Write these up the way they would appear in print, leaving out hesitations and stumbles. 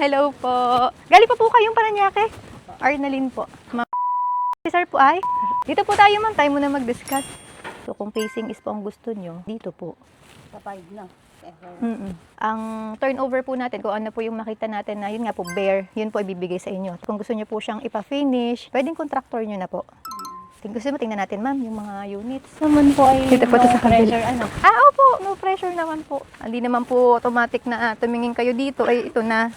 Hello po. Galing pa po kayong Paranaque? Arnalyn po. Sir po ay? Dito po tayo ma'am, tayo muna mag-discuss. So kung facing is po ang gusto nyo, dito po. Sa 5 na. Ang turnover po natin, kung ano po yung makita natin na yun nga po, bare, yun po ibibigay sa inyo. Kung gusto nyo po siyang ipa-finish, pwedeng contractor nyo na po. Gusto mo, tingnan natin ma'am, yung mga units. Naman po ay Dito po no sa kabila. pressure ano. Opo, no pressure naman po. Hindi naman po automatic na tumingin kayo dito, ay ito na.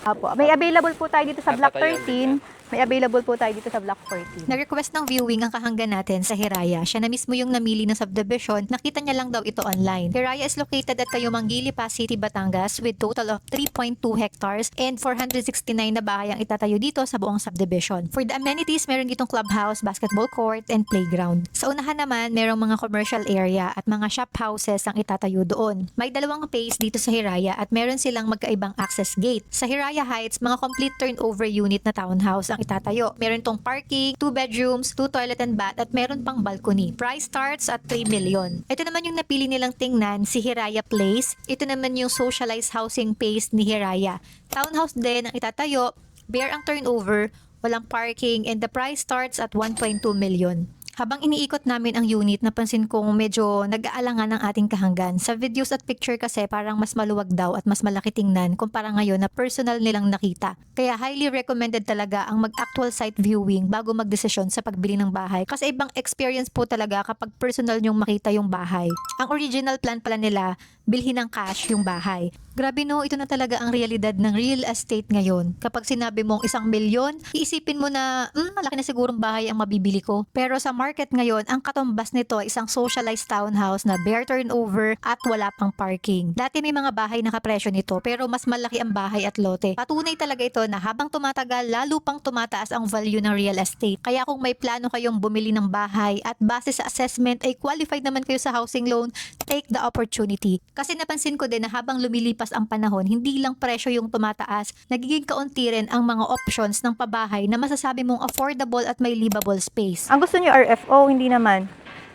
Apo. May available po tayo dito sa Block 13. May available po tayo dito sa Block 14. Nag-request ng viewing ang kahanggan natin sa Hiraya. Siya na mismo yung namili ng subdivision. Nakita niya lang daw ito online. Hiraya is located at Tayumang-Gili, City, Batangas with total of 3.2 hectares and 469 na bahay ang itatayo dito sa buong subdivision. For the amenities, meron ditong clubhouse, basketball court, and playground. Sa unahan naman, merong mga commercial area at mga shop houses ang itatayo doon. May dalawang phase dito sa Hiraya at meron silang magkaibang access gate. Sa Hiraya Heights, mga complete turnover unit na townhouse ang itatayo. Meron tong parking, 2 bedrooms, 2 toilet and bath, at meron pang balcony. Price starts at 3 million. Ito naman yung napili nilang tingnan, si Hiraya Place. Ito naman yung socialized housing phase ni Hiraya. Townhouse din ang itatayo, bare ang turnover, walang parking, and the price starts at 1.2 million. Habang iniikot namin ang unit, napansin kong medyo nag-aalangan ang ating kahanggan. Sa videos at picture kasi parang mas maluwag daw at mas malaki tingnan kumpara ngayon na personal nilang nakita. Kaya highly recommended talaga ang mag-actual site viewing bago magdesisyon sa pagbili ng bahay. Kasi ibang experience po talaga kapag personal nyong makita yung bahay. Ang original plan pala nila, bilhin ng cash yung bahay. Grabe no, ito na talaga ang realidad ng real estate ngayon. Kapag sinabi mong 1 milyon, iisipin mo na, malaki na sigurong bahay ang mabibili ko. Pero sa market ngayon, ang katumbas nito ay isang socialized townhouse na bare turnover at wala pang parking. Dati may mga bahay na kapresyo nito, pero mas malaki ang bahay at lote. Patunay talaga ito na habang tumatagal, lalo pang tumataas ang value ng real estate. Kaya kung may plano kayong bumili ng bahay at base sa assessment ay qualified naman kayo sa housing loan, take the opportunity. Kasi napansin ko din na habang lumilipas ang panahon, hindi lang presyo yung tumataas, nagiging kaunti rin ang mga options ng pabahay na masasabi mong affordable at may livable space. Ang gusto nyo RFO, hindi naman.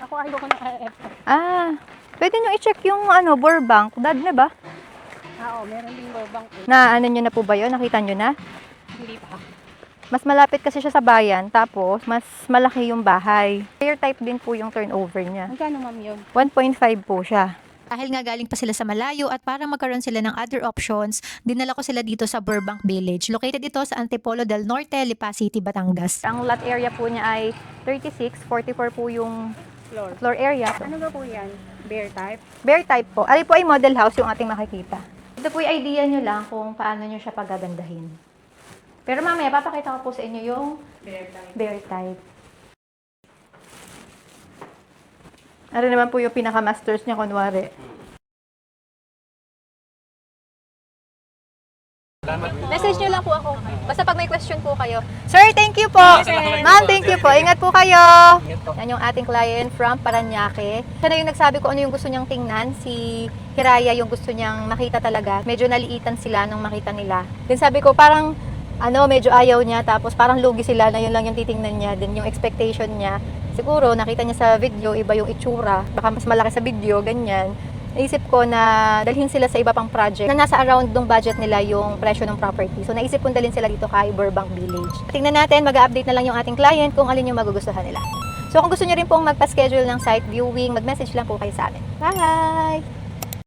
Ako ayaw ko ng RF. Pwede nyo i-check yung Burbank. Dad na ba? Meron din Burbank. Na ano nyo na po ba yun? Nakita nyo na? Hindi pa. Mas malapit kasi siya sa bayan, tapos mas malaki yung bahay. Fair type din po yung turnover niya. Magkano ma'am yun? 1.5 po siya. Dahil nga galing pa sila sa malayo at para magkaroon sila ng other options, dinala ko sila dito sa Burbank Village. Located ito sa Antipolo del Norte, Lipa City, Batangas. Ang lot area po niya ay 36, 44 po yung floor area. Ano ba po yan? Bear type? Bare type po. Ali po ay model house yung ating makikita. Ito po yung idea nyo lang kung paano nyo siya pagagandahin. Pero mamaya, papakita ko po sa inyo yung bare type. Ano naman po yung pinaka-masters niya, kunwari. Message nyo lang po ako. Basta pag may question po kayo. Sir, thank you po. Ma'am, thank you po. Ingat po kayo. Yan yung ating client from Paranaque. Siya na yung nagsabi ko ano yung gusto niyang tingnan. Si Hiraya yung gusto niyang makita talaga. Medyo naliitan sila nung makita nila. Then sabi ko parang medyo ayaw niya. Tapos parang lugi sila na yun lang yung titingnan niya. Then yung expectation niya. Siguro nakita niya sa video, iba yung itsura. Baka mas malaki sa video, ganyan. Naisip ko na dalhin sila sa iba pang project na nasa around ng budget nila yung presyo ng property. So naisip kong dalhin sila dito kay Burbank Village. Tingnan natin, mag-update na lang yung ating client kung alin yung magugustuhan nila. So kung gusto niyo rin pong magpa-schedule ng site viewing, mag-message lang po kayo sa amin. Bye!